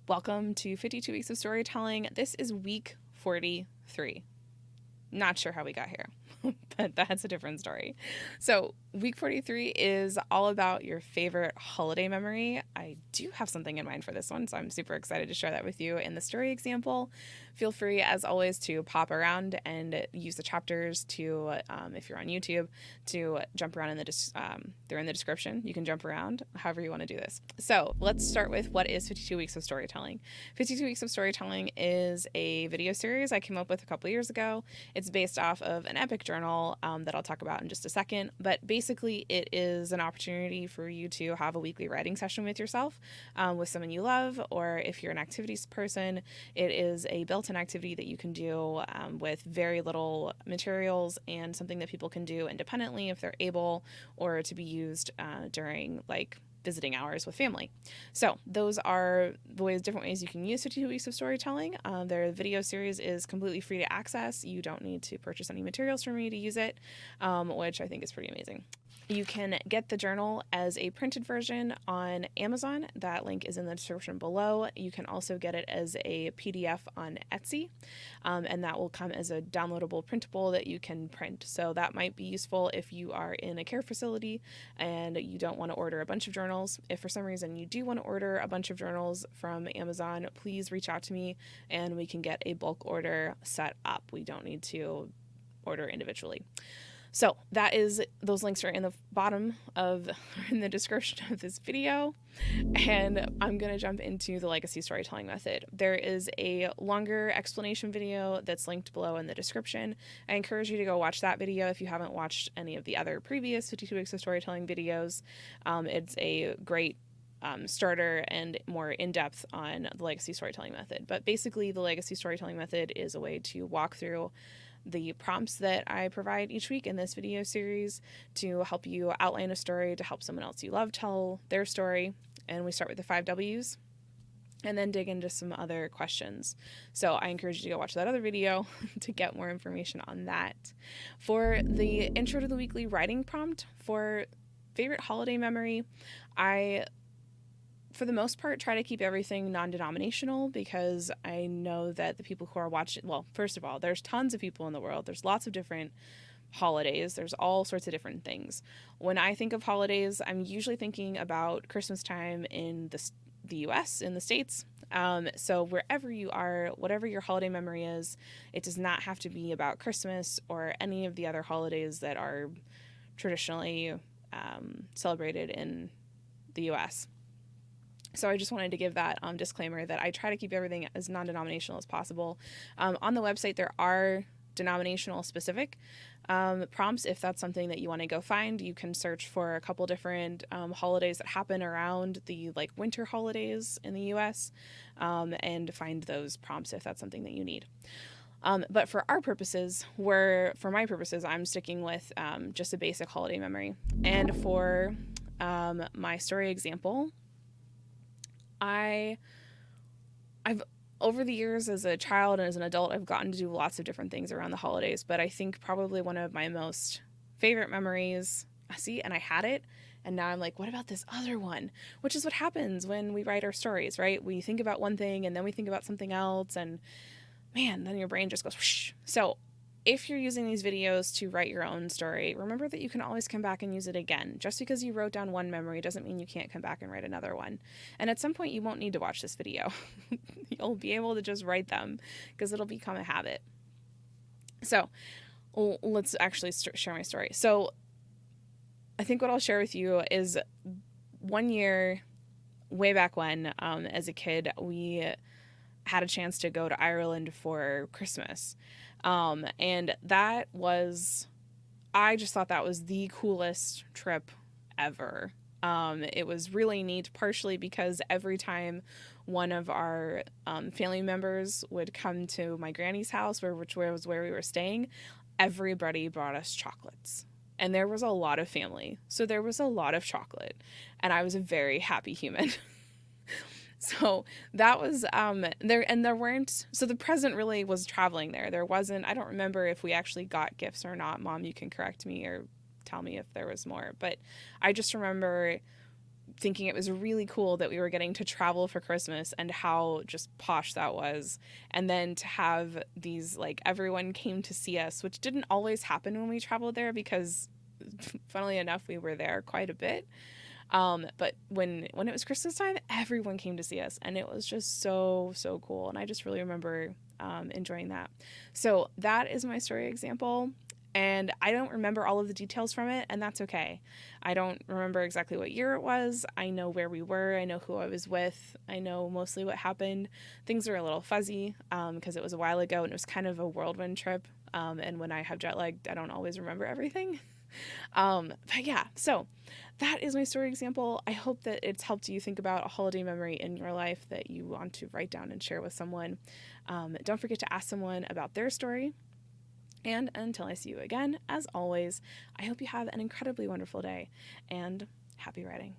Welcome to 52 Weeks of Storytelling. This is week 43. Not sure how we got here, but that's a different story. So, week 43 is all about your favorite holiday memory. I do have something in mind for this one, so I'm super excited to share that with you in the story example. Feel free, as always, to pop around and use the chapters to, if you're on YouTube, to jump around they're in the description. You can jump around however you want to do this. So, let's start with what is 52 Weeks of Storytelling. 52 Weeks of Storytelling is a video series I came up with a couple years ago. It's based off of an epic journal that I'll talk about in just a second, but basically it is an opportunity for you to have a weekly writing session with yourself, with someone you love, or if you're an activities person, it is a built-in activity that you can do with very little materials and something that people can do independently if they're able, or to be used during visiting hours with family. So those are the different ways you can use 52 Weeks of Storytelling. Their video series is completely free to access. You don't need to purchase any materials from me to use it, which I think is pretty amazing. You can get the journal as a printed version on Amazon. That link is in the description below. You can also get it as a PDF on Etsy, and that will come as a downloadable printable that you can print. So that might be useful if you are in a care facility and you don't want to order a bunch of journals. If for some reason you do want to order a bunch of journals from Amazon, please reach out to me and we can get a bulk order set up. We don't need to order individually. So those links are in the in the description of this video. And I'm going to jump into the legacy storytelling method. There is a longer explanation video that's linked below in the description. I encourage you to go watch that video if you haven't watched any of the other previous 52 Weeks of Storytelling videos. It's a great starter and more in-depth on the legacy storytelling method. But basically, the legacy storytelling method is a way to walk through the prompts that I provide each week in this video series to help you outline a story, to help someone else you love tell their story. And we start with the 5 W's and then dig into some other questions. So I encourage you to go watch that other video to get more information on that. For the intro to the weekly writing prompt for favorite holiday memory, for the most part, try to keep everything non-denominational because I know that the people who are watching, well, first of all, there's tons of people in the world. There's lots of different holidays. There's all sorts of different things. When I think of holidays, I'm usually thinking about Christmas time in the US, in the States. So wherever you are, whatever your holiday memory is, it does not have to be about Christmas or any of the other holidays that are traditionally celebrated in the US. So I just wanted to give that disclaimer that I try to keep everything as non-denominational as possible. On the website, there are denominational specific prompts. If that's something that you want to go find, you can search for a couple different holidays that happen around the winter holidays in the US and find those prompts if that's something that you need. But for my purposes, I'm sticking with just a basic holiday memory. And for my story example, I've over the years as a child and as an adult, I've gotten to do lots of different things around the holidays, but I think probably one of my most favorite memories, and I had it, and now I'm like, what about this other one? Which is what happens when we write our stories, right? We think about one thing and then we think about something else, and man, then your brain just goes whoosh. So if you're using these videos to write your own story, remember that you can always come back and use it again. Just because you wrote down one memory doesn't mean you can't come back and write another one. And at some point, you won't need to watch this video. You'll be able to just write them because it'll become a habit. So let's actually share my story. So I think what I'll share with you is one year, way back when, as a kid, we had a chance to go to Ireland for Christmas. And I just thought that was the coolest trip ever. It was really neat, partially because every time one of our family members would come to my granny's house, which was where we were staying, everybody brought us chocolates. And there was a lot of family, so there was a lot of chocolate, and I was a very happy human. So that was so the present really was traveling there. There wasn't, I don't remember if we actually got gifts or not. Mom, you can correct me or tell me if there was more. But I just remember thinking it was really cool that we were getting to travel for Christmas and how just posh that was. And then to have these, like, everyone came to see us, which didn't always happen when we traveled there because, funnily enough, we were there quite a bit. But when it was Christmas time, everyone came to see us, and it was just so, so cool. And I just really remember enjoying that. So that is my story example. And I don't remember all of the details from it, and that's okay. I don't remember exactly what year it was. I know where we were. I know who I was with. I know mostly what happened. Things are a little fuzzy because it was a while ago, and it was kind of a whirlwind trip. And when I have jet lag, I don't always remember everything. But yeah, so that is my story example. I hope that it's helped you think about a holiday memory in your life that you want to write down and share with someone. Don't forget to ask someone about their story. And until I see you again, as always, I hope you have an incredibly wonderful day and happy writing.